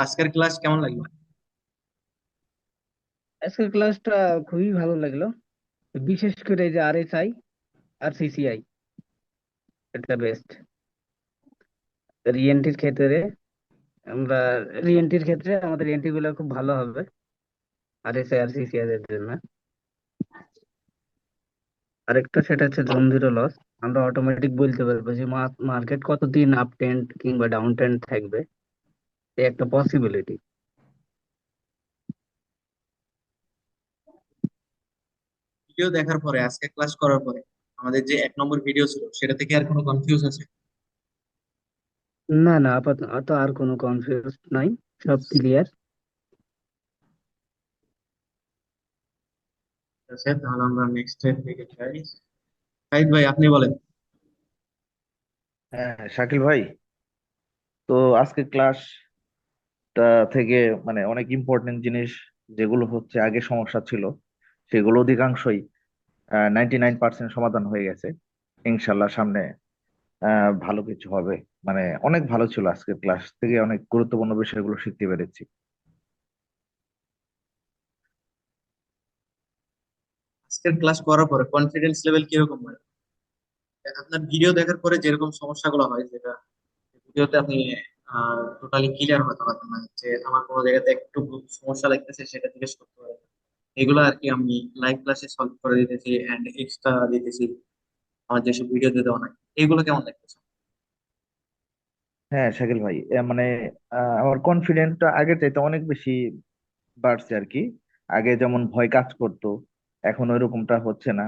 আজকের ক্লাস কেমন লাগলো? আজকের ক্লাসটা খুবই ভালো লাগলো। বিশেষ করে এই যে আরএসআই আর সিসিআই, এটা বেস্ট রিএনটির ক্ষেত্রে। আমরা রিএনটির ক্ষেত্রে আমাদের এনটি গুলো খুব ভালো হবে আরএসআই আর সিসিআই এর জন্য। আরেকটা সেটা হচ্ছে জোন জিরো লস। আমরা অটোমেটিক বলতে পারবো যে মার্কেট কতদিন আপ ট্রেন্ড কিংবা ডাউন ট্রেন্ড থাকবে, এই একটা পসিবিলিটি। ভিডিও দেখার পরে আজকে ক্লাস করার পরে আমাদের যে 1 নম্বর ভিডিও ছিল সেটা থেকে আর কোনো কনফিউজ আছে? না না, আপাতত আর কোনো কনফিউজ নাই, সব ক্লিয়ার। ঠিক আছে, তাহলে আমরা নেক্সট এর দিকে যাই। সাইদ ভাই আপনি বলেন। হ্যাঁ, শাকিল ভাই, তো আজকে ক্লাসটা থেকে মানে অনেক ইম্পর্টেন্ট জিনিস যেগুলো হচ্ছে আগে সমস্যা ছিল সেগুলো অধিকাংশই 99% সমাধান হয়ে গেছে। ইনশাল্লাহ সামনে ভালো কিছু হবে। মানে অনেক ভালো ছিল, আজকের ক্লাস থেকে অনেক গুরুত্বপূর্ণ বিষয়গুলো শিখতে পেরেছি। আজকের ক্লাস করার পরে কনফিডেন্স লেভেল কিরকম হয়? আপনার ভিডিও দেখার পরে যেরকম সমস্যাগুলো হয়, যেটা ভিডিওতে আপনি টোটালি ক্লিয়ার হতে পারবেন না, যে আমার কোনো জায়গাতে একটু সমস্যা লাগতেছে সেটা জিজ্ঞেস করতে পারবেন, এগুলো আর কি আমি লাইভ ক্লাসে সলভ করে দিতেছি এন্ড এক্সট্রা দিতেছি আমার যেসব ভিডিওতে দেওয়া নাই। এগুলো কেমন লাগতেছে? হ্যাঁ শাকিল ভাই, মানে আমার কনফিডেন্টটা আগের চাইতে অনেক বেশি বাড়ছে আর কি। আগে যেমন ভয় কাজ করতো, এখন ওইরকমটা হচ্ছে না।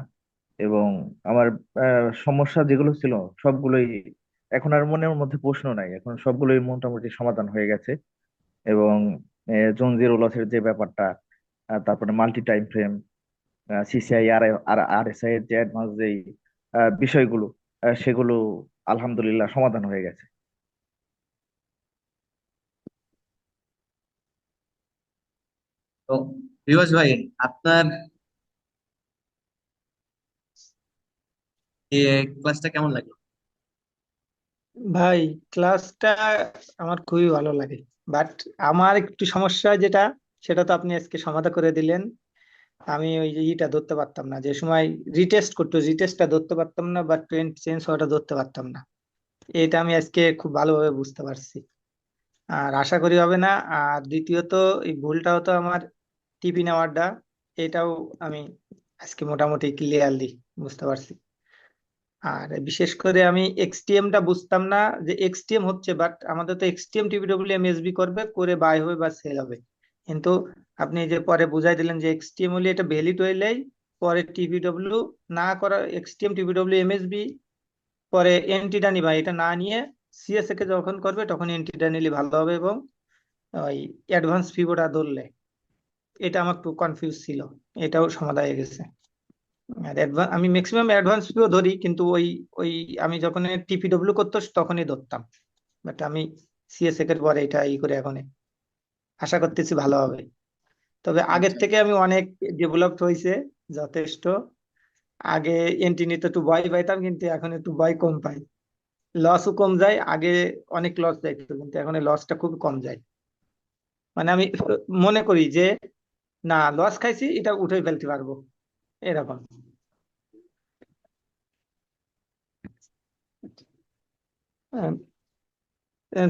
এবং আমার সমস্যা যেগুলো ছিল সবগুলোই এখন আর মনের মধ্যে প্রশ্ন নাই, এখন সবগুলোই মোটামুটি সমাধান হয়ে গেছে। এবং জোন জিরো লসের যে ব্যাপারটা, তারপরে মাল্টি টাইম ফ্রেম, সিসিআই আর আরএসআই এর যে অ্যাডভান্স যেই বিষয়গুলো, সেগুলো আলহামদুলিল্লাহ সমাধান হয়ে গেছে। তো ফিরোজ ভাই, আপনার ক্লাসটা কেমন লাগলো? ভাই, ক্লাসটা আমার খুবই ভালো লাগে। বাট আমার একটু সমস্যা যেটা, সেটা তো আপনি আজকে সমাধান করে দিলেন। আমি ওই যে ইটা ধরতে পারতাম না, যে সময় রিটেস্ট করতো রিটেস্টটা ধরতে পারতাম না, বা ট্রেন্ড চেঞ্জ হওয়াটা ধরতে পারতাম না। এটা আমি আজকে খুব ভালোভাবে বুঝতে পারছি, আর আশা করি হবে না। আর দ্বিতীয়ত, এই ভুলটা হতো আমার টিপি নেওয়াটা, এটাও আমি আজকে মোটামুটি ক্লিয়ারলি বুঝতে পারছি। আর বিশেষ করে আমি এক্সটিএম টা বুঝতাম না, যে এক্সটিএম হচ্ছে, বাট আমাদের তো এক্সটিএম টিপিডব্লিউ এমএসবি করবে, করে বাই হবে বা সেল হবে। কিন্তু আপনি যে পরে বুঝাই দিলেন যে এক্সটিএম হলে এটা ভ্যালিড হইলেই পরে টিপিডব্লিউ না করা, এক্সটিএম টিপিডব্লিউ এমএসবি পরে এন্ট্রিটা নিবা, এটা না নিয়ে সিএসএ কে যখন করবে তখন এন্ট্রিটা নিলে ভালো হবে। এবং ওই অ্যাডভান্স ফিবোটা ধরলে, এটা আমার একটু কনফিউজ ছিল, এটাও সমাধান হয়ে গেছে। আর আমি ম্যাক্সিমাম অ্যাডভান্স ফিও ধরি, কিন্তু ওই ওই আমি যখন টিপিডব্লিউ করতো তখনই ধরতাম। বাট আমি সিএসএ এর পরে এটা ই করে এখন আশা করতেছি ভালো হবে। তবে আগের আচ্ছা, থেকে আমি অনেক ডেভেলপড হয়েছে, যথেষ্ট। আগে এন্ট্রি নিতে একটু ভয় পাইতাম, কিন্তু এখন একটু ভয় কম পাই। লসও কম যায়, আগে অনেক লস যাইতো, কিন্তু এখন লসটা খুব কম যায়। মানে আমি মনে করি যে না, লস খাইছি, এটা উঠে ফেলতে পারবো, এরকম।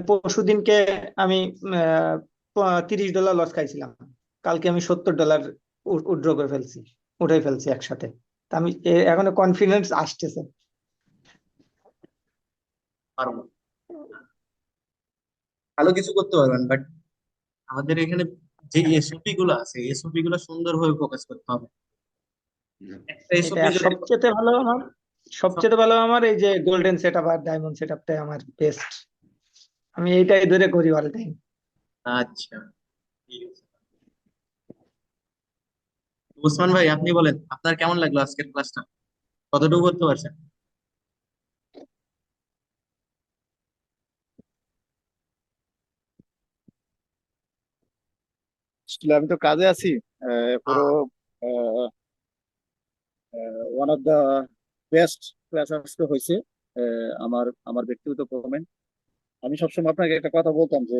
পরশু দিনকে আমি $30 লস খাইছিলাম। কালকে আমি $70 উইথড্র করে ফেলছি, উঠাই ফেলছি একসাথে। তা আমি এখনো কনফিডেন্স আসতেছে। পারবো, ভালো কিছু করতে পারবেন, বাট আমাদের এখানে যে এসওপি গুলো আছে এসওপি গুলো সুন্দরভাবে ফোকাস করতে হবে। একটা এটা এসওপি আর যদি সব। সবচেয়ে ভালো আমার এই যে গোল্ডেন সেট আপ আর ডায়মন্ড সেট আপটাই আমার বেস্ট। আমি এইটাই ধরে করি অল টাইম। আচ্ছা, ঠিক আছে। ওসমান ভাই আপনি বলেন, আপনার কেমন লাগলো আজকের ক্লাসটা? কতটুকু করতে পারছেন? আসলে আমি তো কাজে আছি। পুরো ah, one of the best class আজকে হয়েছে। আমার আমার ব্যক্তিগত কমেন্ট, আমি সবসময় আপনাকে একটা কথা বলতাম যে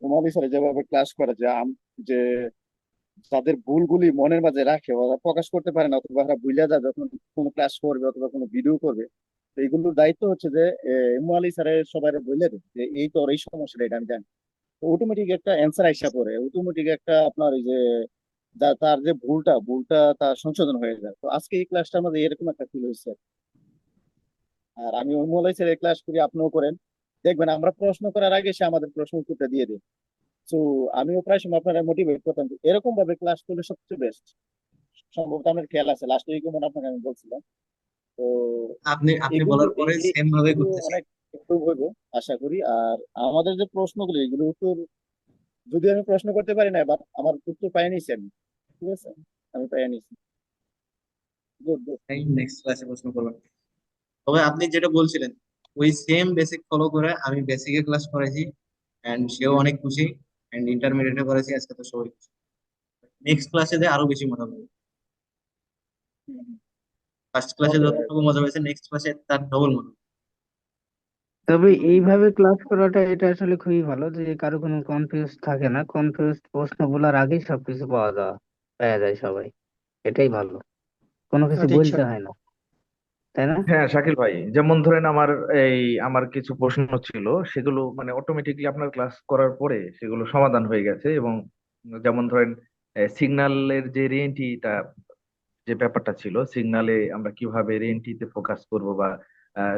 রুমালি স্যার যেভাবে ক্লাস করে যে যে যাদের ভুলগুলি মনের মাঝে রাখে ওরা প্রকাশ করতে পারে না, অথবা ওরা ভুলে যায় যখন কোনো ক্লাস করবে অথবা কোনো ভিডিও করবে। তো এইগুলোর দায়িত্ব হচ্ছে যে ইমু আলী স্যারের সবাই বলে দেবে যে এই তো ওর এই সমস্যাটা, এটা আমি জানি। তো অটোমেটিক একটা অ্যান্সার আইসা পড়ে, অটোমেটিক একটা আপনার এই যে তার যে ভুলটা তার সংশোধন হয়ে যায়। তো আজকে এই ক্লাসটা আমাদের এরকম একটা ফিল হয়েছে। আর আমি ইমু আলী স্যারের ক্লাস করি, আপনিও করেন, দেখবেন আমরা প্রশ্ন করার আগে সে আমাদের প্রশ্ন উত্তরটা দিয়ে দেয়। তো আমিও প্রায় সময় আপনারা মোটিভেট করতাম যে এরকম ভাবে ক্লাস করলে সবচেয়ে বেস্ট। সম্ভবত আপনার খেয়াল আছে লাস্ট উইকে মনে হয় আপনাকে আমি বলছিলাম। তো আপনি আপনি এগুলো বলার পরে সেম ভাবে এগুলো করতেছি। অনেক ইমপ্রুভ হইব আশা করি। আর আমাদের যে প্রশ্নগুলো এগুলো উত্তর যদি আমি প্রশ্ন করতে পারি না, বাট আমার উত্তর পাই নিছি আমি, ঠিক আছে, আমি পাই নিছি। Good good. নেক্সট ক্লাসে প্রশ্ন করবেন। তবে আপনি যেটা বলছিলেন ওই সেম বেসিক ফলো করে আমি বেসিকে ক্লাস করেছি, এন্ড সেও অনেক খুশি, এন্ড ইন্টারমিডিয়েটে করেছি, আজকে তো সবাই খুশি। নেক্সট ক্লাসে যে আরো বেশি মজা পাবো। ফার্স্ট ক্লাসে ওকে ভাই। যতটুকু মজা পেয়েছে নেক্সট ক্লাসে তার ডবল মজা। তবে এইভাবে ক্লাস করাটা এটা আসলে খুবই ভালো যে কারো কোনো কনফিউজ থাকে না, কনফিউজ প্রশ্ন বলার আগেই সবকিছু পাওয়া যায় সবাই। এটাই ভালো, কোনো কিছু সঠিক বলতে সঠিক। হয় না, তাই না? হ্যাঁ শাকিল ভাই, যেমন ধরেন আমার কিছু প্রশ্ন ছিল, সেগুলো মানে অটোমেটিকলি আপনার ক্লাস করার পরে সেগুলো সমাধান হয়ে গেছে। এবং যেমন ধরেন সিগন্যালের যে রিএনটিটা, যে ব্যাপারটা ছিল সিগনালে আমরা কিভাবে রিএনটিতে ফোকাস করব বা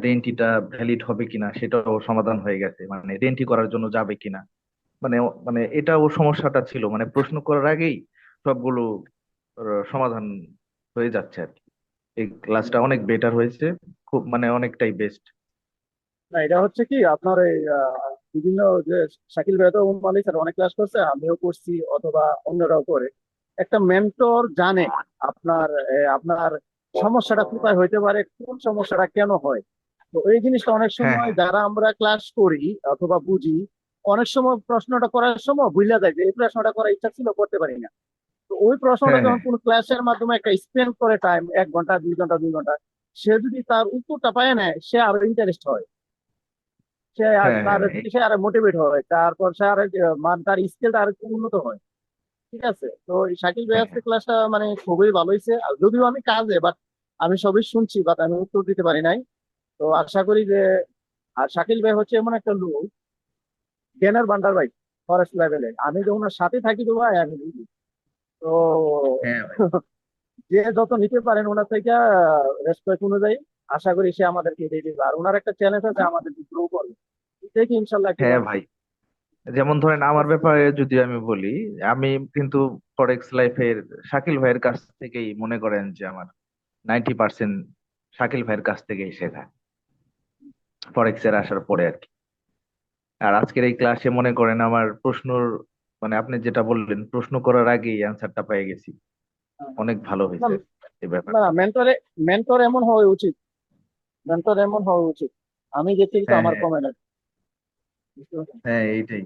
রিএনটিটা ভ্যালিড হবে কিনা সেটাও সমাধান হয়ে গেছে, মানে রিএনটি করার জন্য যাবে কিনা। মানে এটাও সমস্যাটা ছিল, মানে প্রশ্ন করার আগেই সবগুলো সমাধান হয়ে যাচ্ছে আর কি। এই ক্লাসটা অনেক বেটার হয়েছে, খুব মানে অনেকটাই বেস্ট। না, এটা হচ্ছে কি আপনার এই বিভিন্ন যে শাকিল ভাই তো মালিক স্যার অনেক ক্লাস করছে, আমিও করছি অথবা অন্যরাও করে। একটা মেন্টর জানে আপনার আপনার সমস্যাটা কোথায় হইতে পারে, কোন সমস্যাটা কেন হয়। তো এই জিনিসটা অনেক হ্যাঁ সময় হ্যাঁ যারা আমরা ক্লাস করি অথবা বুঝি, অনেক সময় প্রশ্নটা করার সময় ভুলে যায় যে এই প্রশ্নটা করার ইচ্ছা ছিল, করতে পারি না। তো ওই প্রশ্নটা হ্যাঁ যখন হ্যাঁ কোনো ক্লাসের মাধ্যমে একটা স্পেন্ড করে টাইম, 1 ঘন্টা 2 ঘন্টা 2 ঘন্টা, সে যদি তার উত্তরটা পায় না, সে আরো ইন্টারেস্ট হয়, সে আর হ্যাঁ তার হ্যাঁ দিকে সে আরো মোটিভেট হয়, তারপর সে আরো তার স্কিলটা আরো একটু উন্নত হয়। ঠিক আছে, তো এই শাকিল ভাই হ্যাঁ আজকে হ্যাঁ ক্লাসটা মানে খুবই ভালো হয়েছে। আর যদিও আমি কাজে, বাট আমি সবই শুনছি, বাট আমি উত্তর দিতে পারি নাই। তো আশা করি যে, আর শাকিল ভাই হচ্ছে এমন একটা লোক, জ্ঞানের ভান্ডার ভাই, ফরেস্ট লেভেলে। আমি যখন ওর সাথে থাকি তো ভাই আমি বুঝি। তো হ্যাঁ ভাই। যে যত নিতে পারেন ওনার থেকে রেসপেক্ট অনুযায়ী, আশা করি সে আমাদেরকে দিয়ে দিবে। আর ওনার একটা চ্যালেঞ্জ আছে, আমাদের গ্রো করবে, দেখি ইনশাল্লাহ কি হ্যাঁ হয়। ভাই, যেমন ধরেন আমার ব্যাপারে যদি আমি বলি, আমি কিন্তু ফরেক্স লাইফের শাকিল ভাইয়ের কাছ থেকেই মনে করেন যে আমার 90% শাকিল ভাইয়ের কাছ থেকেই শেখা, ফরেক্স এর আসার পরে আর কি। আর আজকের এই ক্লাসে মনে করেন আমার প্রশ্নর মানে আপনি যেটা বললেন প্রশ্ন করার আগেই অ্যান্সারটা পেয়ে গেছি, অনেক ভালো না হয়েছে এই না, ব্যাপারটা। মেন্টর এমন হওয়া উচিত, মেন্টর এমন হওয়া উচিত। আমি দেখি তো হ্যাঁ আমার হ্যাঁ কমে না, বুঝতে পারছেন? হ্যাঁ, এইটাই।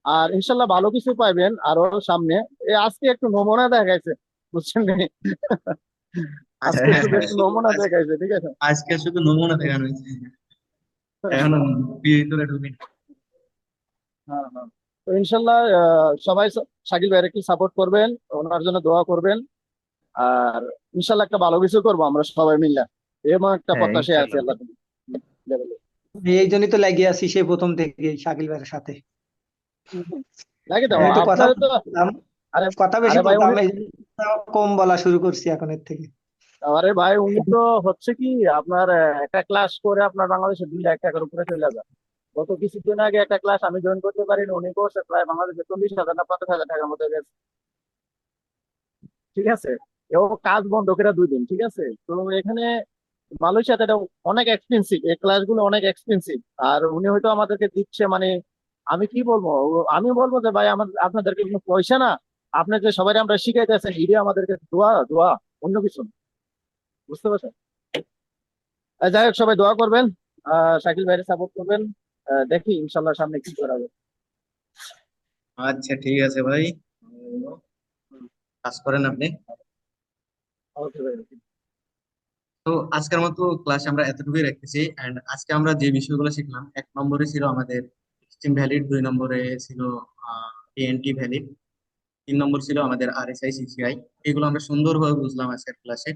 আর ইনশাল্লাহ ভালো কিছু পাইবেন আরো সামনে। আজকে একটু নমুনা দেখাইছে, বুঝছেন নি? আজকে আজকে শুধু আজকে একটু শুধু নমুনা আজ- দেখাইছে, ঠিক আছে। আজকে শুধু নমুনা দেখানো হয়েছে, এখনো ভিতরে ঢুকিনি। হ্যাঁ হ্যাঁ। তো ইনশাল্লাহ সবাই শাকিল ভাইয়ের একটু সাপোর্ট করবেন, ওনার জন্য দোয়া করবেন। আর ইনশাল্লাহ একটা ভালো কিছু করবো আমরা সবাই মিলে, এমন একটা হ্যাঁ প্রত্যাশায় আছে ইনশাল্লাহ আল্লাহ ভাই। লেভেলে। এই জন্যই তো লাগিয়ে আছি সেই প্রথম থেকে শাকিল ভাইয়ের সাথে। লাগে দাও আমি তো কথা আপনার তো। বলতাম, আরে কথা বেশি আরে ভাই বলতাম, উনি, এই জন্য কম বলা শুরু করছি এখন এর থেকে। আরে ভাই উনি তো হচ্ছে কি আপনার একটা ক্লাস করে আপনার বাংলাদেশে 2 লাখ টাকার উপরে চলে যায়। গত কিছুদিন আগে একটা ক্লাস আমি জয়েন করতে পারিনি, উনি করছে প্রায় বাংলাদেশে 40,000 না 50,000 টাকার মতো গেছে। ঠিক আছে, ও কাজ বন্ধ করে 2 দিন, ঠিক আছে। তো এখানে মালয়েশিয়াতে এটা অনেক এক্সপেন্সিভ, এই ক্লাসগুলো অনেক এক্সপেন্সিভ। আর উনি হয়তো আমাদেরকে দিচ্ছে মানে, আমি কি বলবো, আমি বলবো যে ভাই আমার আপনাদেরকে কোনো পয়সা না, আপনাকে সবাই আমরা শিখাইতেছেন, ইডি আমাদেরকে দোয়া দোয়া, অন্য কিছু না। বুঝতে পারছেন? যাই হোক, সবাই দোয়া করবেন, শাকিল ভাইয়ের সাপোর্ট করবেন। দেখি ইনশাল্লাহ সামনে কি করা যাবে। আচ্ছা ঠিক আছে ভাই, কাজ করেন আপনি। ওকে ভাই। তো আজকের মতো ক্লাস আমরা এতটুকুই রাখতেছি, এন্ড আজকে আমরা যে বিষয়গুলো শিখলাম, 1 নম্বরে ছিল আমাদের সিস্টেম ভ্যালিড, 2 নম্বরে ছিল টিএনটি ভ্যালিড, 3 নম্বর ছিল আমাদের আরএসআই সিসিআই। এগুলো আমরা সুন্দরভাবে বুঝলাম আজকের ক্লাসে।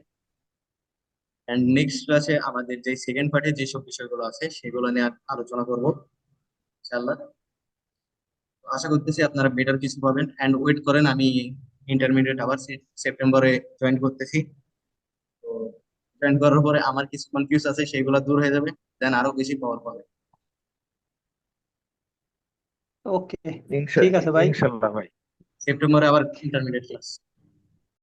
এন্ড নেক্সট ক্লাসে আমাদের যে সেকেন্ড পার্টে যেসব বিষয়গুলো আছে সেগুলো নিয়ে আলোচনা করবো ইনশাআল্লাহ। আশা করতেছি আপনারা বেটার কিছু পাবেন। এন্ড ওয়েট করেন, আমি ইন্টারমিডিয়েট আবার সেপ্টেম্বরে জয়েন করতেছি। তো জয়েন করার পরে আমার কিছু কনফিউজ আছে, সেগুলো দূর হয়ে যাবে, দেন আরো বেশি পাওয়ার পাবে। ওকে, ঠিক আছে ভাই। ইনশাল্লাহ ভাই। সেপ্টেম্বরে আবার ইন্টারমিডিয়েট ক্লাস।